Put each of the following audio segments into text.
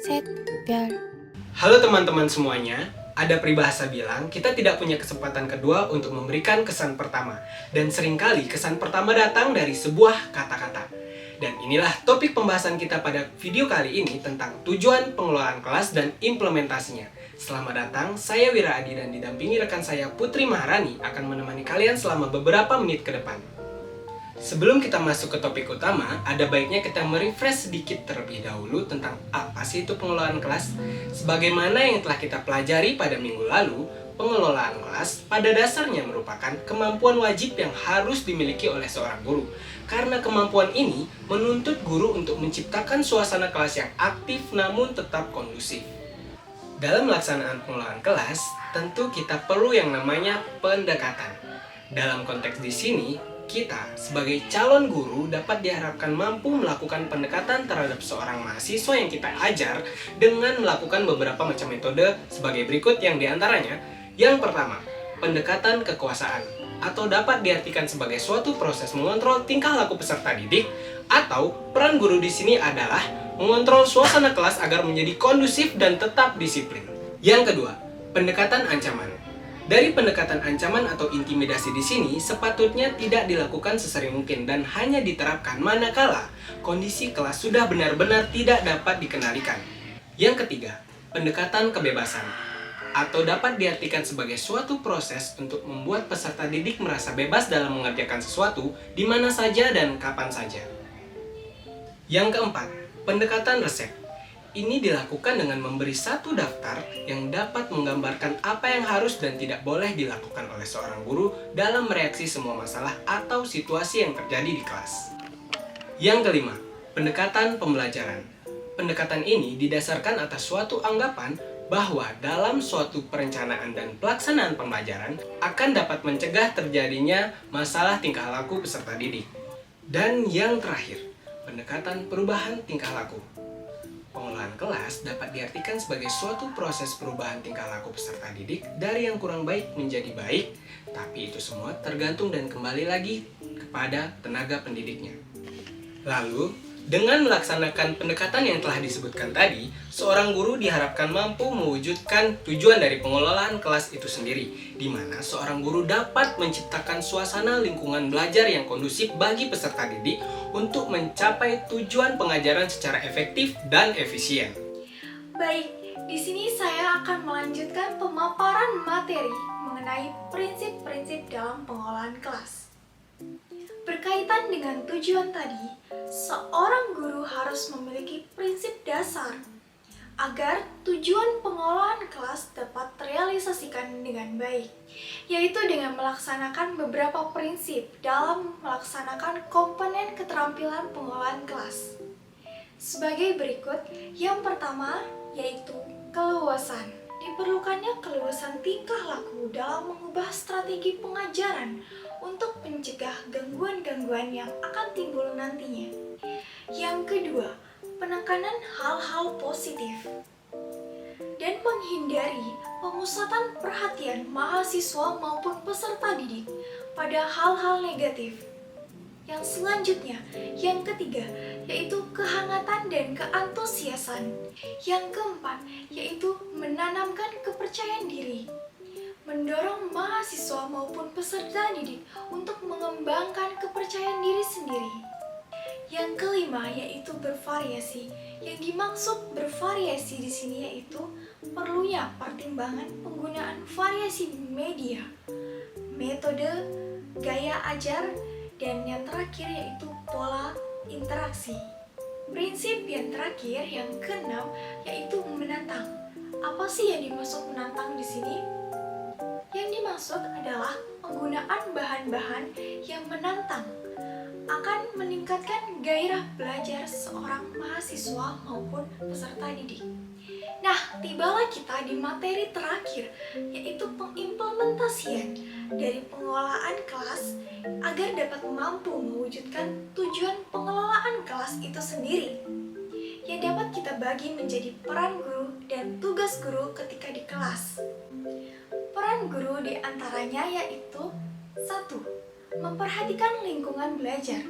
셋, 별. Halo teman-teman semuanya, ada peribahasa bilang kita tidak punya kesempatan kedua untuk memberikan kesan pertama. Dan seringkali kesan pertama datang dari sebuah kata-kata. Dan inilah topik pembahasan kita pada video kali ini tentang tujuan pengelolaan kelas dan implementasinya. Selamat datang, saya Wira Adi dan didampingi rekan saya Putri Maharani akan menemani kalian selama beberapa menit ke depan. Sebelum kita masuk ke topik utama, ada baiknya kita merefresh sedikit terlebih dahulu tentang apa sih itu pengelolaan kelas. Sebagaimana yang telah kita pelajari pada minggu lalu, pengelolaan kelas pada dasarnya merupakan kemampuan wajib yang harus dimiliki oleh seorang guru. Karena kemampuan ini menuntut guru untuk menciptakan suasana kelas yang aktif namun tetap kondusif. Dalam pelaksanaan pengelolaan kelas, tentu kita perlu yang namanya pendekatan. Dalam konteks di sini, kita sebagai calon guru dapat diharapkan mampu melakukan pendekatan terhadap seorang mahasiswa yang kita ajar dengan melakukan beberapa macam metode sebagai berikut yang diantaranya. Yang pertama, pendekatan kekuasaan atau dapat diartikan sebagai suatu proses mengontrol tingkah laku peserta didik, atau peran guru di sini adalah mengontrol suasana kelas agar menjadi kondusif dan tetap disiplin. Yang kedua, pendekatan ancaman. Dari pendekatan ancaman atau intimidasi di sini sepatutnya tidak dilakukan sesering mungkin dan hanya diterapkan manakala kondisi kelas sudah benar-benar tidak dapat dikendalikan. Yang ketiga, pendekatan kebebasan atau dapat diartikan sebagai suatu proses untuk membuat peserta didik merasa bebas dalam mengerjakan sesuatu di mana saja dan kapan saja. Yang keempat, pendekatan resep. Ini dilakukan dengan memberi satu daftar yang dapat menggambarkan apa yang harus dan tidak boleh dilakukan oleh seorang guru dalam mereaksi semua masalah atau situasi yang terjadi di kelas. Yang kelima, pendekatan pembelajaran. Pendekatan ini didasarkan atas suatu anggapan bahwa dalam suatu perencanaan dan pelaksanaan pembelajaran akan dapat mencegah terjadinya masalah tingkah laku peserta didik. Dan yang terakhir, pendekatan perubahan tingkah laku. Pengelolaan kelas dapat diartikan sebagai suatu proses perubahan tingkah laku peserta didik dari yang kurang baik menjadi baik, tapi itu semua tergantung dan kembali lagi kepada tenaga pendidiknya. Lalu, dengan melaksanakan pendekatan yang telah disebutkan tadi, seorang guru diharapkan mampu mewujudkan tujuan dari pengelolaan kelas itu sendiri, di mana seorang guru dapat menciptakan suasana lingkungan belajar yang kondusif bagi peserta didik untuk mencapai tujuan pengajaran secara efektif dan efisien. Baik, di sini saya akan melanjutkan pemaparan materi mengenai prinsip-prinsip dalam pengelolaan kelas. Berkaitan dengan tujuan tadi, seorang guru harus memiliki prinsip dasar agar tujuan pengelolaan kelas dapat terrealisasikan dengan baik, yaitu dengan melaksanakan beberapa prinsip dalam melaksanakan komponen keterampilan pengelolaan kelas. Sebagai berikut, yang pertama yaitu keluasan. Diperlukannya keluasan tingkah laku dalam mengubah strategi pengajaran untuk mencegah gangguan-gangguan yang akan timbul nantinya. Yang kedua, penekanan hal-hal positif dan menghindari pemusatan perhatian mahasiswa maupun peserta didik pada hal-hal negatif. Yang selanjutnya, yang ketiga, yaitu kehangatan dan keantusiasan. Yang keempat, yaitu menanamkan kepercayaan diri. Mendorong mahasiswa maupun peserta didik untuk mengembangkan kepercayaan diri sendiri. Yang kelima, yaitu bervariasi. Yang dimaksud bervariasi di sini yaitu perlunya pertimbangan penggunaan variasi media, metode, gaya ajar, dan yang terakhir yaitu pola interaksi. Prinsip yang terakhir, yang keenam, yaitu menantang. Apa sih yang dimaksud menantang di sini? Yang dimaksud adalah penggunaan bahan-bahan yang menantang akan meningkatkan gairah belajar seorang mahasiswa maupun peserta didik. Nah, tibalah kita di materi terakhir, yaitu pengimplementasian dari pengelolaan kelas agar dapat mampu mewujudkan tujuan pengelolaan kelas itu sendiri, yang dapat kita bagi menjadi peran guru dan tugas guru ketika di kelas. Peran guru diantaranya yaitu 1. Memperhatikan lingkungan belajar.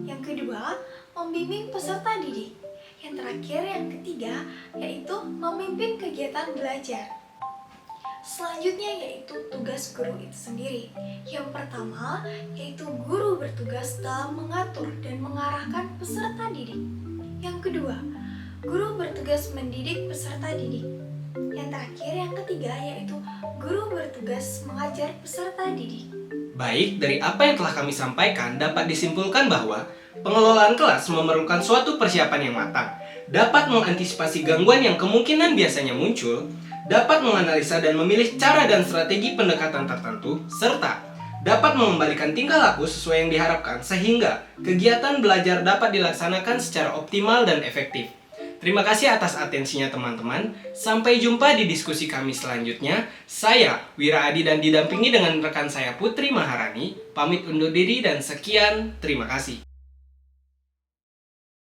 Yang kedua, membimbing peserta didik. Yang terakhir, yang ketiga, yaitu memimpin kegiatan belajar. Selanjutnya yaitu tugas guru itu sendiri. Yang pertama yaitu guru bertugas dalam mengatur dan mengarahkan peserta didik. Yang kedua, guru bertugas mendidik peserta didik. Yang terakhir, yang ketiga, yaitu guru bertugas mengajar peserta didik. Baik, dari apa yang telah kami sampaikan dapat disimpulkan bahwa pengelolaan kelas memerlukan suatu persiapan yang matang, dapat mengantisipasi gangguan yang kemungkinan biasanya muncul, dapat menganalisa dan memilih cara dan strategi pendekatan tertentu, serta dapat mengembalikan tingkah laku sesuai yang diharapkan sehingga kegiatan belajar dapat dilaksanakan secara optimal dan efektif. Terima kasih atas atensinya teman-teman. Sampai jumpa di diskusi kami selanjutnya. Saya Wira Adi dan didampingi dengan rekan saya Putri Maharani. Pamit undur diri dan sekian. Terima kasih.